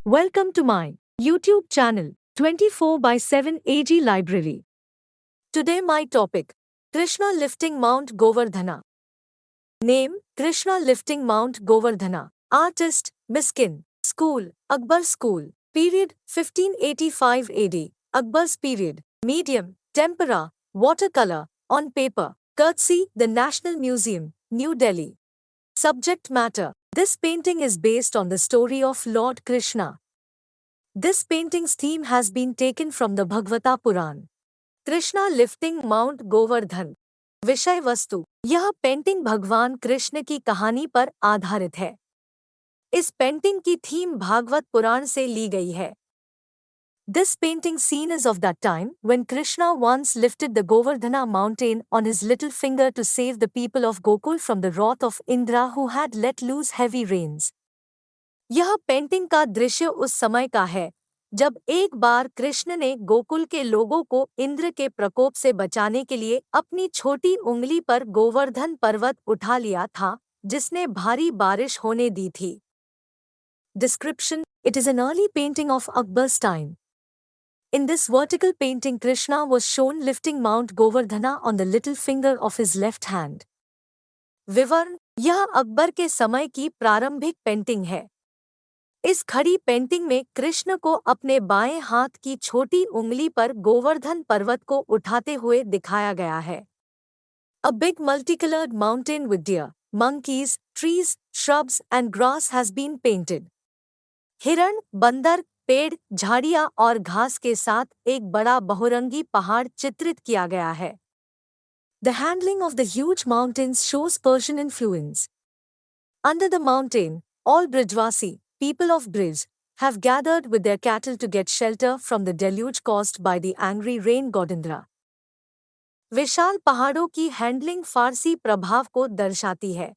Welcome to my YouTube channel 24 by 7 AG Library. Today my topic Krishna lifting Mount Govardhana. Name Krishna lifting Mount Govardhana. Artist Miskin. School Akbar School. Period 1585 AD. Akbar's period. Medium tempera, watercolor, on paper. Courtesy the National Museum, New Delhi. Subject matter. This painting is based on the story of Lord Krishna. This painting's theme has been taken from the Bhagavata Puran. Krishna lifting mount Govardhan. विषय वस्तु. यह painting भगवान कृष्ण की कहानी पर आधारित है. इस पेंटिंग की थीम भागवत पुराण से ली गई है. This painting scene is of that time when Krishna once lifted the Govardhana mountain on his little finger to save the people of Gokul from the wrath of Indra who had let loose heavy rains. यह painting का दृश्य उस समय का है जब एक बार कृष्ण ने गोकुल के लोगों को इंद्र के प्रकोप से बचाने के लिए अपनी छोटी उंगली पर गोवर्धन पर्वत उठा लिया था जिसने भारी बारिश होने दी थी. Description: It is an early painting of Akbar's time. In this vertical painting, Krishna was shown lifting Mount Govardhana on the little finger of his left hand. विवरण: यह अकबर के समय की प्रारंभिक पेंटिंग है. इस खड़ी पेंटिंग में कृष्ण को अपने बाएं हाथ की छोटी उंगली पर गोवर्धन पर्वत को उठाते हुए दिखाया गया है. A big multicolored mountain with deer, monkeys, trees, shrubs and grass has been painted. हिरण, बंदर, पेड़, झाड़ियां और घास के साथ एक बड़ा बहुरंगी पहाड़ चित्रित किया गया है. The handling of the huge mountains shows Persian influence. Under the mountain, all Brijvasi, people of Brij, have gathered with their cattle to get shelter from the deluge caused by the angry rain god Indra. विशाल पहाड़ों की handling फारसी प्रभाव को दर्शाती है.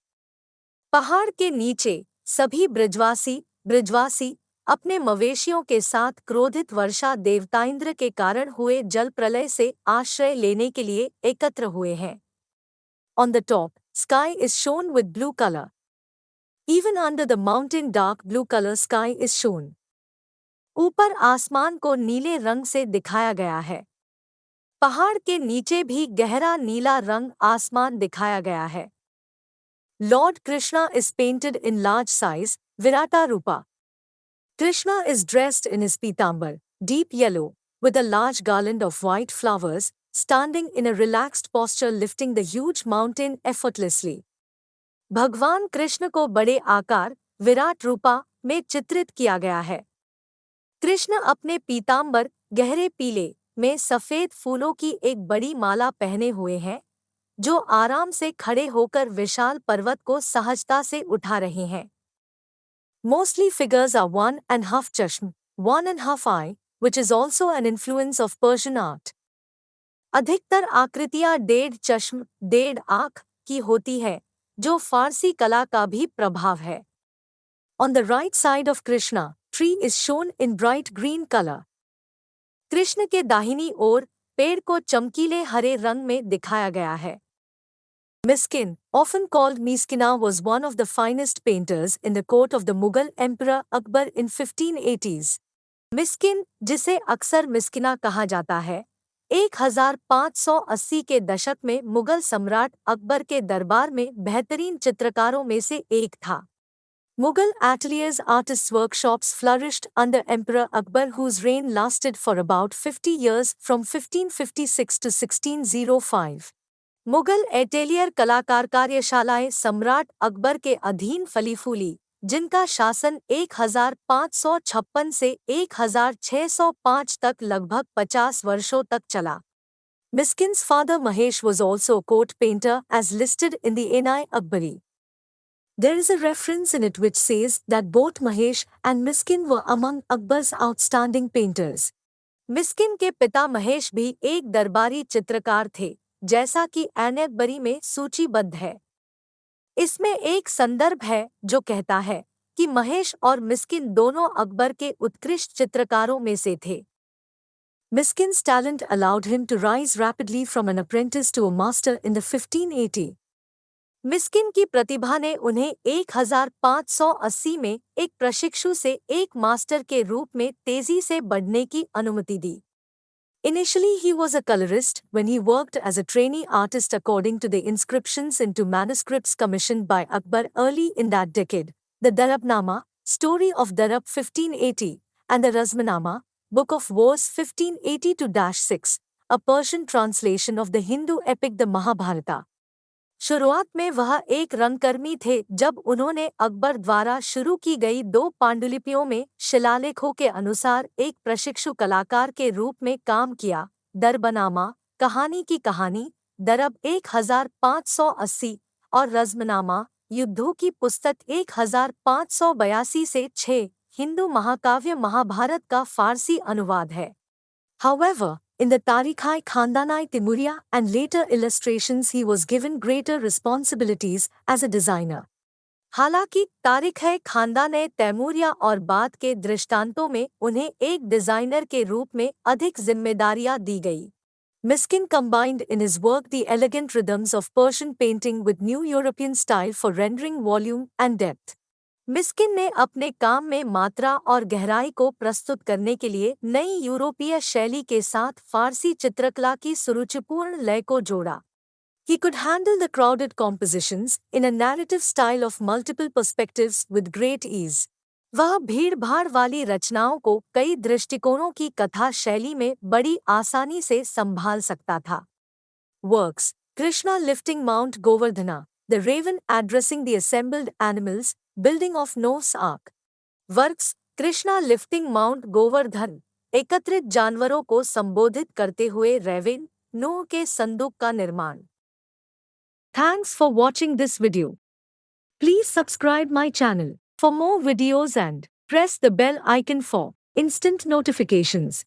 पहाड़ के नीचे सभी ब्रिजवासी अपने मवेशियों के साथ क्रोधित वर्षा देवता इंद्र के कारण हुए जल प्रलय से आश्रय लेने के लिए एकत्र हुए हैं. On the top, sky is shown with blue color. Even under the mountain, dark blue color sky is shown. ऊपर आसमान को नीले रंग से दिखाया गया है. पहाड़ के नीचे भी गहरा नीला रंग आसमान दिखाया गया है. Lord Krishna is painted in large size, Virata Rupa. Krishna is dressed in his pitambar, deep yellow, with a large garland of white flowers, standing in a relaxed posture lifting the huge mountain effortlessly. भगवान कृष्ण को बड़े आकार, विराट रूपा में चित्रित किया गया है. कृष्ण अपने पीतांबर, गहरे पीले, में सफेद फूलों की एक बड़ी माला पहने हुए हैं, जो आराम से खड़े होकर विशाल पर्वत को सहजता से उठा रहे हैं. Mostly figures are 1.5 chashm, 1.5 eye, which is also an influence of Persian art. अधिकतर आकृतियां 1.5 चश्म, 1.5 आँख की होती है, जो फारसी कला का भी प्रभाव है. On the right side of Krishna, tree is shown in bright green color. Krishna के दाहिनी ओर पेड़ को चमकीले हरे रंग में दिखाया गया है. Miskin, often called Miskina, was one of the finest painters in the court of the Mughal Emperor Akbar in 1580s. Miskin, जिसे अक्सर मिस्किना कहा जाता है, 1580 के दशक में मुगल सम्राट अकबर के दरबार में बेहतरीन चित्रकारों में से एक था. Mughal ateliers artists' workshops flourished under Emperor Akbar, whose reign lasted for about 50 years from 1556 to 1605. Mughal atelier कलाकार कार्यशालाएं सम्राट अकबर के अधीन फली फूली, जिनका शासन 1556 से 1605 तक लगभग 50 वर्षों तक चला. Miskin's father Mahesh was also a court painter as listed in the Enai Akbari. There is a reference in it which says that both Mahesh and Miskin were among Akbar's outstanding painters. Miskin के पिता महेश भी एक दरबारी चित्रकार थे, जैसा कि ऐन अकबरी में सूचीबद्ध है. इसमें एक संदर्भ है जो कहता है कि महेश और मिस्किन दोनों अकबर के उत्कृष्ट चित्रकारों में से थे. Miskin's talent allowed him to rise rapidly from an apprentice to a master in the 1580. Miskin की प्रतिभा ने उन्हें 1580 में एक प्रशिक्षु से एक मास्टर के रूप में तेजी से बढ़ने की अनुमति दी। Initially, he was a colorist when he worked as a trainee artist according to the inscriptions into manuscripts commissioned by Akbar early in that decade. The Darabnama, Story of Darab 1580, and the Razmanama, Book of Wars 1582-6, a Persian translation of the Hindu epic the Mahabharata. शुरुआत में वह एक रंगकर्मी थे जब उन्होंने अकबर द्वारा शुरू की गई 2 पांडुलिपियों में शिलालेखों के अनुसार एक प्रशिक्षु कलाकार के रूप में काम किया। दरबनामा, कहानी की कहानी, दरब 1580 और रज़्मनामा, युद्धों की पुस्तक 1582 से 6 हिंदू महाकाव्य महाभारत का फारसी अनुवाद है। However, in the Tariq-i-Khandanai Timuriya and later illustrations he was given greater responsibilities as a designer. हालांकि तारिख-ए-खानदान तैमूरिया और बाद के दृष्टांतों में उन्हें एक डिजाइनर के रूप में अधिक जिम्मेदारियां दी गई। Miskin combined in his work the elegant rhythms of Persian painting with new European style for rendering volume and depth. Miskin ने अपने काम में मात्रा और गहराई को प्रस्तुत करने के लिए नई यूरोपीय शैली के साथ फारसी चित्रकला की सुरुचिपूर्ण लय को जोड़ा। He could handle the crowded compositions in a narrative style of multiple perspectives with great ease. वह भीड़-भाड़ वाली रचनाओं को कई दृष्टिकोणों की कथा शैली में बड़ी आसानी से संभाल सकता था। Works: Krishna lifting Mount Govardhana, the raven addressing the assembled animals, building of Noah's Ark. Works: Krishna lifting Mount Govardhan, एकत्रित जानवरों को संबोधित करते हुए रेवेन, नूह के संदूक का निर्माण। Thanks for watching this video. Please subscribe my channel for more videos and press the bell icon for instant notifications.